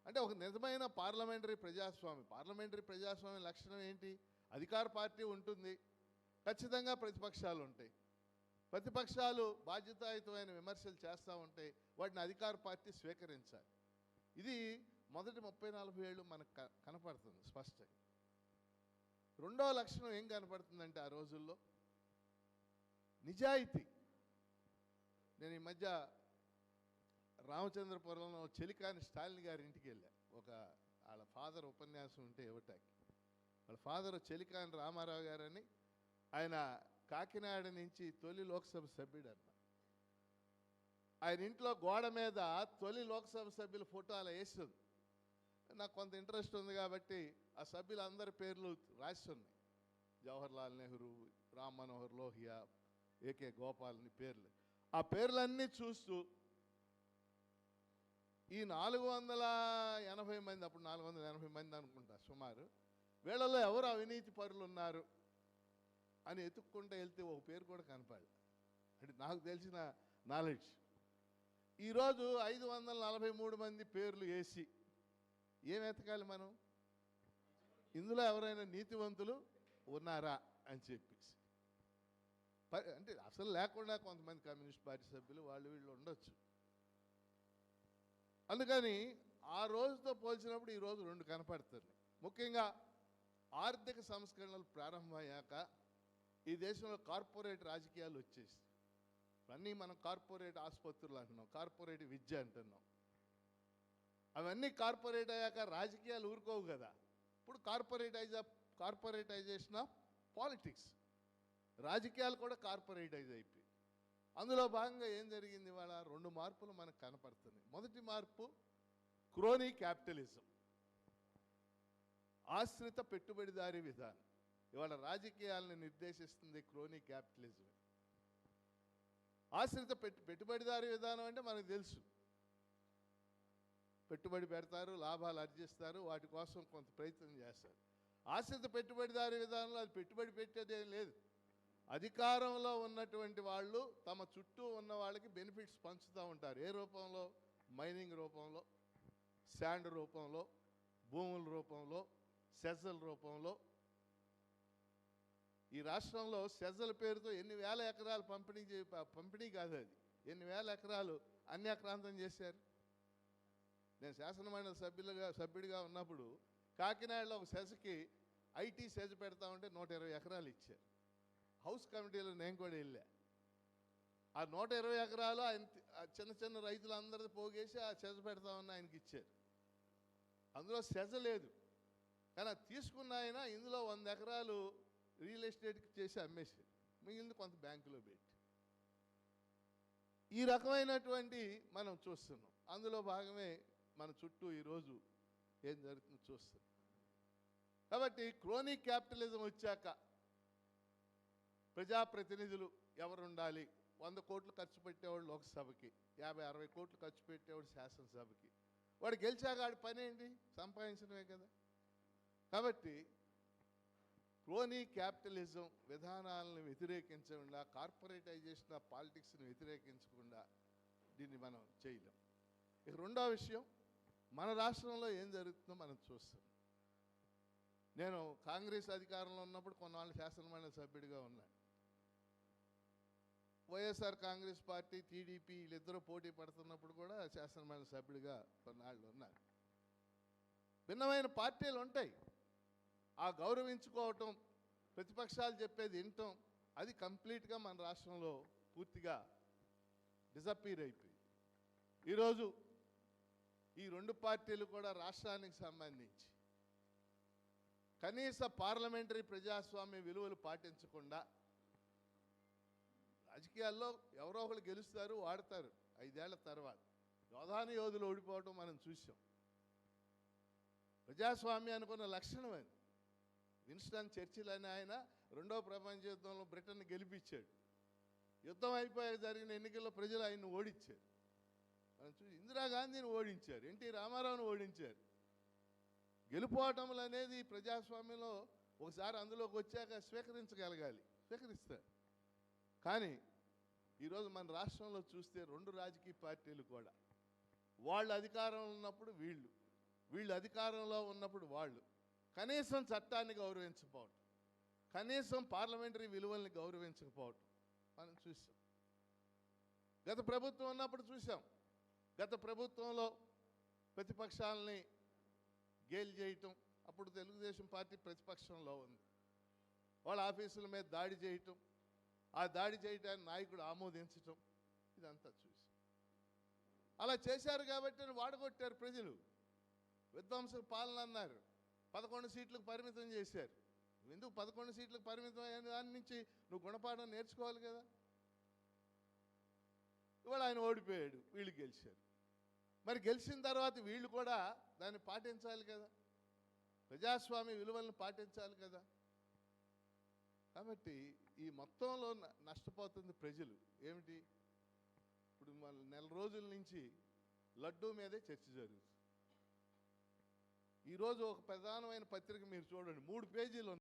అంటే ఒక నిజమైన పార్లమెంటరీ ప్రజాస్వామ్య లక్షణం ఏంటి? అధికార పార్టీ ఉంటుంది, ఖచ్చితంగా ప్రతిపక్షాలు ఉంటాయి. ప్రతిపక్షాలు బాధ్యతాయుతమైన విమర్శలు చేస్తూ ఉంటాయి, వాటిని అధికార పార్టీ స్వీకరించాలి. ఇది మొదటి 30-40 ఏళ్ళు మనకు కనపడుతుంది స్పష్టంగా. రెండో లక్షణం ఏం కనపడుతుందంటే ఆ రోజుల్లో నిజాయితీ. నేను ఈ మధ్య రామచంద్రపురంలో చెలికాని స్టాలిన్ గారి ఇంటికి వెళ్ళా. వాళ్ళ ఫాదర్ ఉపన్యాసం ఉంటే ఇవ్వటానికి. వాళ్ళ ఫాదర్ చెలికాని రామారావు గారని, ఆయన కాకినాడ నుంచి తొలి లోక్సభ సభ్యుడు అన్న. ఆయన ఇంట్లో గోడ మీద తొలి లోక్సభ సభ్యుల ఫోటో అలా వేస్తుంది. నాకు కొంత ఇంట్రెస్ట్ ఉంది కాబట్టి ఆ సభ్యులందరి పేర్లు రాసి ఉన్నాయి. జవహర్లాల్ నెహ్రూ, రామ్ మనోహర్ లోహియా, ఏకే గోపాల్ని పేర్లు. ఆ పేర్లన్నీ చూస్తూ ఈ 480 మంది, అప్పుడు 480 మంది అనుకుంటా సుమారు, వీళ్ళలో ఎవరు అవినీతి పరులు ఉన్నారు అని ఎత్తుక్కుంటూ వెళ్తే ఒక పేరు కూడా కనపడలేదు. అంటే నాకు తెలిసిన నాలెడ్జ్. ఈరోజు 543 మంది పేర్లు వేసి ఏం ఎతకాలి మనం? ఇందులో ఎవరైనా నీతివంతులు ఉన్నారా అని చెప్పేసి. అంటే అసలు లేకుండా కొంతమంది కమ్యూనిస్ట్ పార్టీ సభ్యులు వాళ్ళు వీళ్ళు ఉండొచ్చు. అందుకని ఆ రోజుతో పోల్చినప్పుడు ఈరోజు రెండు కనపడుతుంది. ముఖ్యంగా ఆర్థిక సంస్కరణలు ప్రారంభమయ్యాక ఈ దేశంలో కార్పొరేట్ రాజకీయాలు వచ్చేసి అన్నీ మనం కార్పొరేట్ ఆసుపత్రులు అంటున్నాం, కార్పొరేట్ విద్య అంటున్నాం. అవన్నీ కార్పొరేట్ అయ్యాక రాజకీయాలు ఊరుకోవు కదా. ఇప్పుడు కార్పొరేటైజేషన్ ఆఫ్ పాలిటిక్స్, రాజకీయాలు కూడా కార్పొరేటైజ్ అయిపోయి. అందులో భాగంగా ఏం జరిగింది? ఇవాళ రెండు మార్పులు మనకు కనపడుతుంది. మొదటి మార్పు క్రోనీ క్యాపిటలిజం, ఆశ్రిత పెట్టుబడిదారీ విధానం. ఇవాళ రాజకీయాలను నిర్దేశిస్తుంది క్రోనీ క్యాపిటలిజం. ఆశ్రిత పెట్టుబడిదారీ విధానం అంటే మనకు తెలుసు, పెట్టుబడి పెడతారు, లాభాలు ఆర్జిస్తారు, వాటి కోసం కొంత ప్రయత్నం చేస్తారు. ఆశ్రిత పెట్టుబడిదారీ విధానంలో అది పెట్టుబడి పెట్టేదేం లేదు. అధికారంలో ఉన్నటువంటి వాళ్ళు తమ చుట్టూ ఉన్న వాళ్ళకి బెనిఫిట్స్ పంచుతూ ఉంటారు. ఏ రూపంలో? మైనింగ్ రూపంలో, శాండ్ రూపంలో, భూముల రూపంలో, సెజల రూపంలో. ఈ రాష్ట్రంలో సెజల పేరుతో ఎన్ని వేల ఎకరాలు పంపిణీ కాదు, అది ఎన్ని వేల ఎకరాలు అన్యాక్రాంతం చేశారు. నేను శాసనమండలి సభ్యుడిగా ఉన్నప్పుడు కాకినాడలో ఒక సెజకి ఐటీ సెజ్ పెడతా ఉంటే 120 ఎకరాలు ఇచ్చారు. హౌస్ కమిటీలో నేను కూడా వెళ్ళా. ఆ 120 ఎకరాలు ఆయన చిన్న చిన్న రైతులందరిది పోగేసి ఆ సెజ పెడతా ఉన్న ఆయనకి ఇచ్చారు. అందులో సెజ లేదు, కానీ అది తీసుకున్న ఆయన ఇందులో 100 ఎకరాలు రియల్ ఎస్టేట్కి చేసి అమ్మేశారు, మిగిలింది కొంత బ్యాంకులో పెట్టి. ఈ రకమైనటువంటి మనం చూస్తున్నాం. అందులో భాగమే మన చుట్టూ ఈరోజు ఏం జరుగుతుందో చూస్తున్నాం. కాబట్టి క్రోనీ క్యాపిటలిజం వచ్చాక ప్రజాప్రతినిధులు ఎవరు ఉండాలి? 100 కోట్లు ఖర్చు పెట్టేవాడు లోక్సభకి, 50-60 కోట్లు ఖర్చు పెట్టేవాడు శాసనసభకి. వాడు గెలిచాక ఆడి పని ఏంటి? సంపాదించడమే కదా. కాబట్టి క్రోనీ క్యాపిటలిజం విధానాలను వ్యతిరేకించకుండా, కార్పొరేటైజేషన్ ఆఫ్ పాలిటిక్స్ని వ్యతిరేకించకుండా దీన్ని మనం చేయలేం. ఇక రెండో విషయం, మన రాష్ట్రంలో ఏం జరుగుతుందో మనం చూస్తాం. నేను కాంగ్రెస్ అధికారంలో ఉన్నప్పుడు కొన్నాళ్ళు శాసనమండలి సభ్యుడిగా ఉన్నాను. వైఎస్ఆర్ కాంగ్రెస్ పార్టీ, టీడీపీ వీళ్ళిద్దరూ పోటీ పడుతున్నప్పుడు కూడా శాసనమండలి సభ్యుడిగా కొన్నాళ్ళు ఉన్నారు. భిన్నమైన పార్టీలు ఉంటాయి, ఆ గౌరవించుకోవటం, ప్రతిపక్షాలు చెప్పేది వినటం, అది కంప్లీట్గా మన రాష్ట్రంలో పూర్తిగా డిసప్పీర్ అయిపోయింది. ఈరోజు ఈ రెండు పార్టీలు కూడా రాష్ట్రానికి సంబంధించి కనీస పార్లమెంటరీ ప్రజాస్వామ్య విలువలు పాటించకుండా రాజకీయాల్లో ఎవరో ఒకరు గెలుస్తారు, వాడతారు. 5 ఏళ్ల తర్వాత యోధాను యోధులు ఓడిపోవటం మనం చూసాం. ప్రజాస్వామ్యానికి ఉన్న లక్షణం అది. విన్స్టన్ చర్చిల్ అనే ఆయన 2వ ప్రపంచ యుద్ధంలో బ్రిటన్ గెలిపించాడు. యుద్ధం అయిపోయాక జరిగిన ఎన్నికల్లో ప్రజలు ఆయన్ని ఓడించారు. మనం చూసి ఇందిరాగాంధీని ఓడించారు, ఎన్టీ రామారావుని ఓడించారు. గెలుపోవటములు అనేది ప్రజాస్వామ్యంలో ఒకసారి అందులోకి వచ్చాక స్వీకరించగలగాలి, స్వీకరిస్తారు. కానీ ఈరోజు మన రాష్ట్రంలో చూస్తే రెండు రాజకీయ పార్టీలు కూడా వాళ్ళు అధికారంలో ఉన్నప్పుడు వీళ్ళు, వీళ్ళు అధికారంలో ఉన్నప్పుడు వాళ్ళు కనీసం చట్టాన్ని గౌరవించకపోవటం, కనీసం పార్లమెంటరీ విలువల్ని గౌరవించకపోవటం మనం చూసాం. గత ప్రభుత్వం ఉన్నప్పుడు చూసాం. గత ప్రభుత్వంలో ప్రతిపక్షాలని గేలి చేయటం, అప్పుడు తెలుగుదేశం పార్టీ ప్రతిపక్షంలో ఉంది, వాళ్ళ ఆఫీసుల మీద దాడి చేయటం, ఆ దాడి చేయటాన్ని నాయకుడు ఆమోదించటం, ఇదంతా చూసాం. అలా చేశారు కాబట్టి వాడగొట్టారు ప్రజలు. విధ్వంసక పాలన అన్నారు, 11 సీట్లకు పరిమితం చేశారు. ఎందుకు 11 సీట్లకు పరిమితం అయిన దాని నుంచి నువ్వు గుణపాఠం నేర్చుకోవాలి కదా. ఇవాళ ఆయన ఓడిపోయాడు, వీళ్ళు గెలిచారు. మరి గెలిచిన తర్వాత వీళ్ళు కూడా దాన్ని పాటించాలి కదా, ప్రజాస్వామ్య విలువలను పాటించాలి కదా. కాబట్టి ఈ మొత్తంలో నష్టపోతుంది ప్రజలు. ఏమిటి, ఇప్పుడు మన నెల రోజుల నుంచి లడ్డూ మీదే చర్చ జరుగుతుంది. ఈరోజు ఒక ప్రధానమైన పత్రిక మీరు చూడండి, 3 పేజీలు